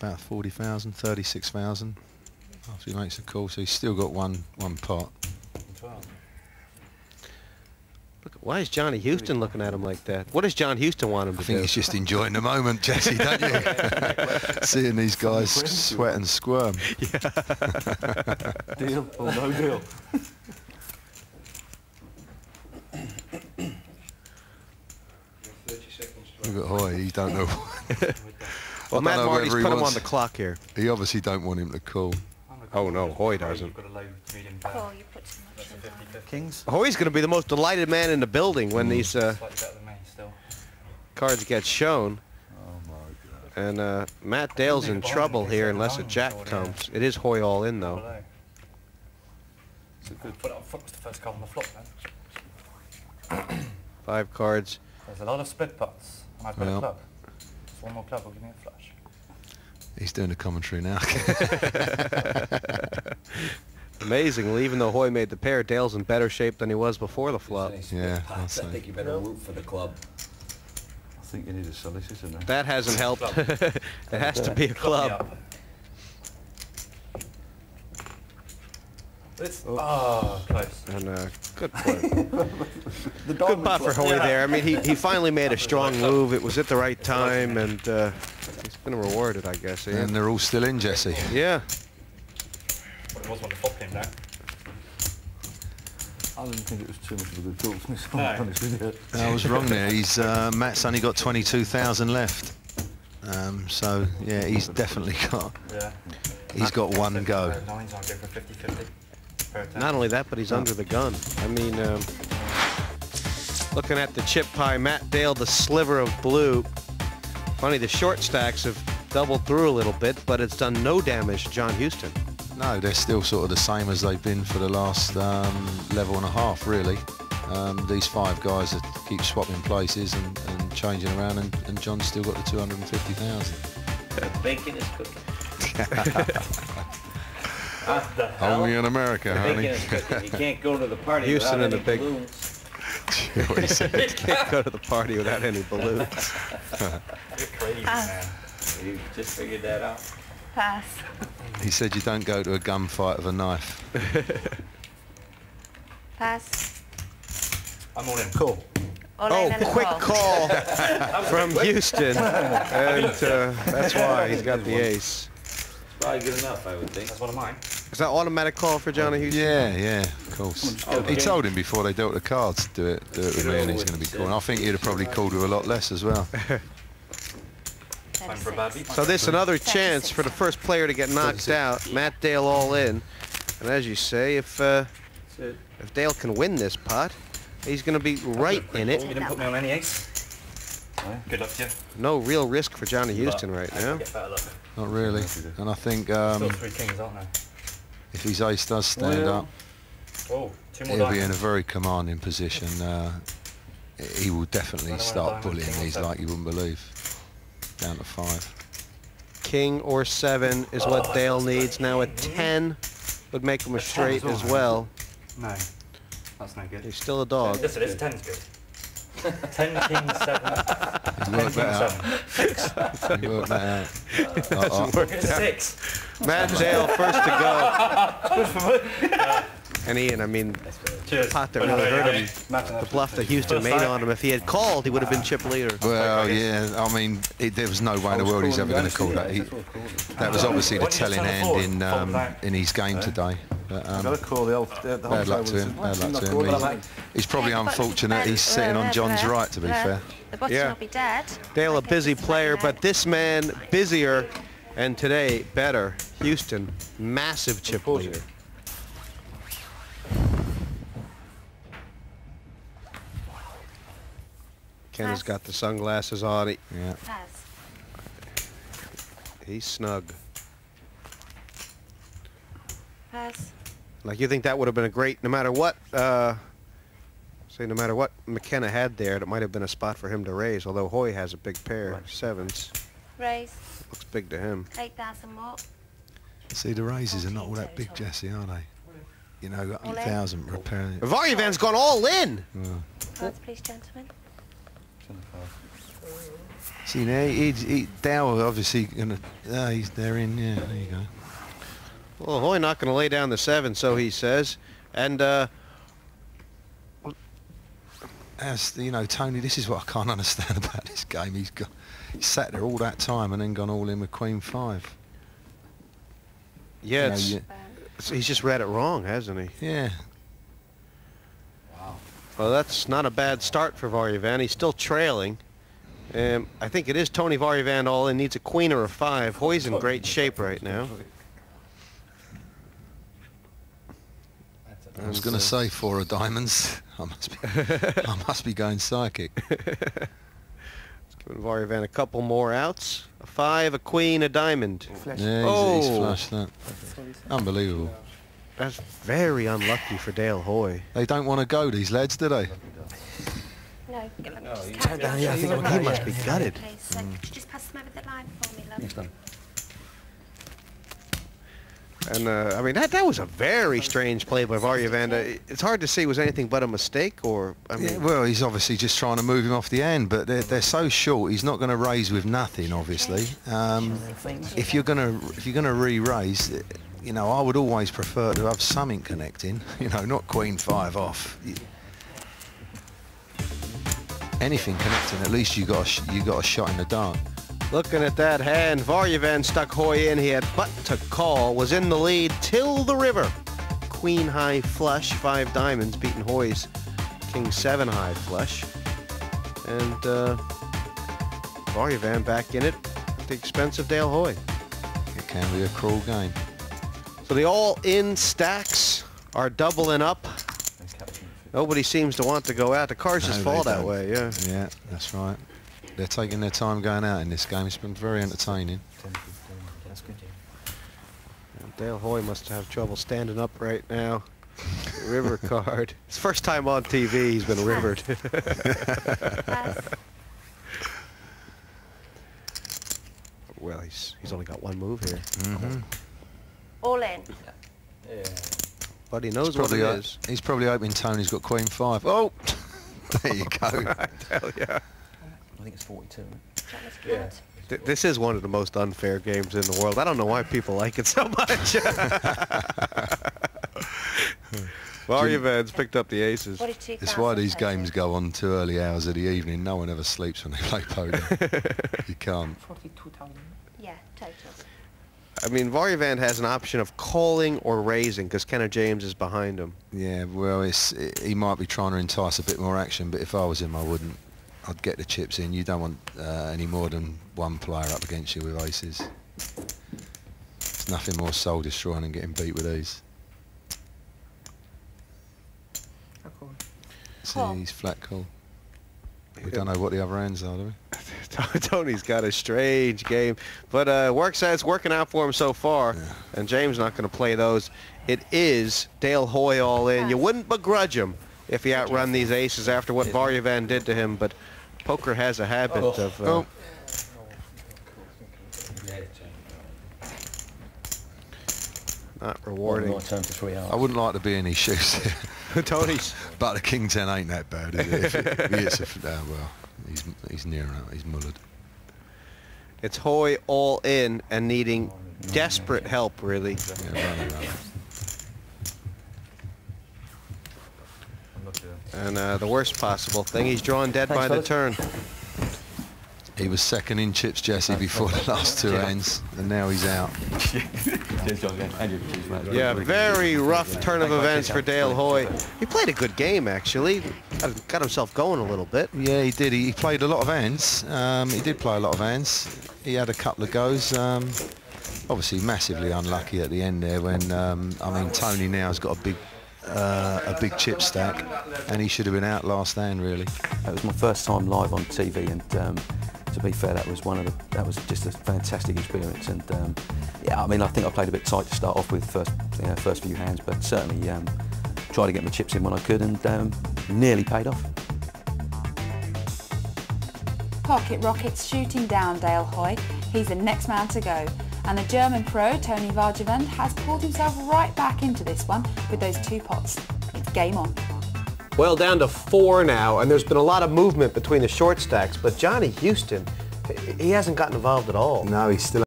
about 40,000, 36,000 after he makes a call. So he's still got one pot. Look, why is Johnny Houston looking at him like that? What does John Houston want him to do? I think he's just enjoying the moment, Jesse, don't you? Seeing these guys sweat and squirm. Yeah. Deal or no deal? Look at Hoy, he don't know. Well, Matt Marty's put him on the clock here. He obviously don't want him to call. Oh no, Hoy doesn't. Call, you put too much in there. Kings? Hoy's going to be the most delighted man in the building when these cards get shown. Oh my God. And Matt Dale's in trouble here unless a jack comes. It is Hoy all in though. Put it on foot was the first card on the flop then. 5 cards. There's a lot of split pots. I might put a club. Just one more club will give me a flush. He's doing the commentary now. Amazingly, even though Hoy made the pair, Dale's in better shape than he was before the flop. Yeah, I think you better root for the club. I think you need a solicitor now. That hasn't helped. It has to be a club. Oh, close. And good play. Good pot for Hoy there. I mean, he finally made a strong move. It was at the right time, and he's been rewarded, I guess. Yeah. And they're all still in, Jesse. Yeah. Well, it was when the flop came down. I didn't think it was too much of a good talk to me, so No. I'm honest with you. I was wrong there. He's Matt's only got 22,000 left. So yeah, he's definitely got. Yeah. He's got one go. Nines, I'll go for 50-50. Not only that, but he's under the gun. I mean, looking at the chip pie, Matt Dale, the sliver of blue. Funny, the short stacks have doubled through a little bit, but it's done no damage to John Houston. No, they're still sort of the same as they've been for the last level and a half, really. These 5 guys that keep swapping places and changing around, and John's still got the 250,000. The bacon is cooking. Only in America, The honey. bacon is cooking. You can't go to the party Houston without and any the big- balloons. What he said. Can't go to the party without any balloons. You're crazy, man. You just figured that out. Pass. He said you don't go to a gunfight with a knife. Pass. I'm all in. Cool. All Oh, in and a quick call. call from Houston, and that's why he's got the ace. Probably good enough, I would think. That's one of mine. Is that automatic call for Johnny Houston? Yeah, of course. He told him before they dealt the cards, do it with me, and he's going to be calling. I think he'd have probably called with a lot less as well. Time for a bad beat. So this another chance for the first player to get knocked out. Matt Dale all in, and as you say, if Dale can win this pot, he's going to be right in You it. didn't put me on any ace. Good luck to you. No real risk for Johnny Houston right now. Get better luck. Not really. And I think Still 3 kings, aren't there? if his ace does stand up, Oh, 2 more he'll be in a diamonds. very commanding position. He will definitely start bullying these like you wouldn't believe. Down to 5. King or 7 is what Dale needs. Now a 10 would make him a straight as well. No, that's no good. He's still a dog. Yes, it is. 10's good. 10 kings, 7. 10 Work kings, that 7. out. Work that out. Doesn't work It's out. 6. Matt Dale first to go. And Ian, I mean, Cheers. pot that really hurt him. The bluff that Houston made on him. If he had called, he would have been chip leader. Well, yeah, I mean, there was no way in the world he's ever going to call that. That was obviously the telling hand in his game today. But, I've got to call the bad luck to him. Bad luck to him. He's probably unfortunate he's sitting on John's right, to be fair. The bottom Yeah. will be dead. Dale a busy player, but this man busier, and today better. Houston, massive chip leader. Ken has got the sunglasses on. Yeah. Pass. He's snug. Pass. Like, you think that would have been a great, no matter what, say no matter what McKenna had there, that might have been a spot for him to raise, although Hoy has a big pair, 7s. Raise. Looks big to him. 8,000 more. See, the raises are not all that big, Jesse, are they? You know, 8,000 repairing it. Varyavan's gone all in! Cards, please, gentlemen. See now, Dow obviously gonna. They're in. Yeah, there you go. Well, Hoy not going to lay down the 7, so he says. And as you know, Tony, this is what I can't understand about this game. He sat there all that time and then gone all in with Queen 5. yeah, You know, he's just read it wrong, hasn't he? yeah. Well, that's not a bad start for Varjevan. He's still trailing. I think it is Tony Varjevan all in. Needs a queen or a 5. Hoy's in great shape right now. I was going to say 4 of diamonds. I must be going psychic. Giving Varjevan a couple more outs. A 5, a queen, a diamond. Yeah, he's flushed that. Unbelievable. That's very unlucky for Dale Hoy. They don't want to go, these lads, do they? No, let me just you count down here, I those. think he must be gutted. Please, so could you just pass them over the line for me, love? And I mean, that was a very strange play by Varjevan. It's hard to see was anything but a mistake, or I mean, Yeah, well, he's obviously just trying to move him off the end, but they're so short. He's not going to raise with nothing, obviously. If you're going to re-raise, you know, I would always prefer to have something connecting. You know, not Queen 5 off. Anything connecting, at least you got a shot in the dark. looking at that hand, Varjevan stuck Hoy in. He had but to call, was in the lead till the river. Queen high flush, 5 diamonds, beating Hoy's King 7 high flush. And Varjevan back in it at the expense of Dale Hoy. It can be a cruel game. So the all-in stacks are doubling up. Nobody seems to want to go out. The cars just No, fall they that don't. way, yeah. Yeah, that's right. They're taking their time going out in this game. It's been very entertaining. Dale Hoy must have trouble standing up right now. River card. It's first time on TV he's been rivered. Pass. Well, he's only got one move here. All in. But he knows what it is. He's probably hoping Tony's got Queen 5. Oh, there you go. Hell yeah. I think it's 42. That was good. This is one of the most unfair games in the world. I don't know why people like it so much. Varjevan's picked up the aces. 42,000 It's why these total. games go on to early hours of the evening. No one ever sleeps when they play poker. You can't. 42,000. Yeah, total. I mean, Varjevan has an option of calling or raising because Kenneth James is behind him. Yeah, well, he might be trying to entice a bit more action, but if I was him, I wouldn't. I'd get the chips in. You don't want any more than one player up against you with aces. There's nothing more soul destroying than getting beat with these. See, Call. he's flat call. We don't know what the other hands are, do we? Tony's got a strange game, but it's working out for him so far, and James not going to play those. It is Dale Hoy all in. You wouldn't begrudge him if he outrun these aces after what Varjevan did to him, but poker has a habit of... not rewarding. Turn to 3 hours. I wouldn't like to be in his shoes. Tony's... But the King 10 ain't that bad, is it? If he hits well, he's near enough. He's mullered. It's Hoy all in and needing desperate help, really. Yeah, run. And the worst possible thing, he's drawn dead Thanks, by the fellas. turn. He was second in chips, Jesse, before the last 2 hands, and now he's out. Cheers, John. Andrew, cheers, mate. Yeah, very rough turn of events for Dale Hoy. He played a good game, actually. Got himself going a little bit. Yeah, he did. He played a lot of hands. He did play a lot of hands. He had a couple of goes. Obviously, massively unlucky at the end there when, I mean, Tony now has got a big chip stack, and he should have been out last hand, really. It was my first time live on TV, and to be fair, that was just a fantastic experience. And yeah, I mean, I think I played a bit tight to start off with first few hands, but certainly tried to get my chips in when I could, and nearly paid off. Pocket rockets shooting down Dale Hoy. He's the next man to go. And the German pro, Tony Varjevan, has pulled himself right back into this one with those 2 pots. It's game on. Well, down to 4 now, and there's been a lot of movement between the short stacks, but Johnny Houston, he hasn't gotten involved at all. No, he's still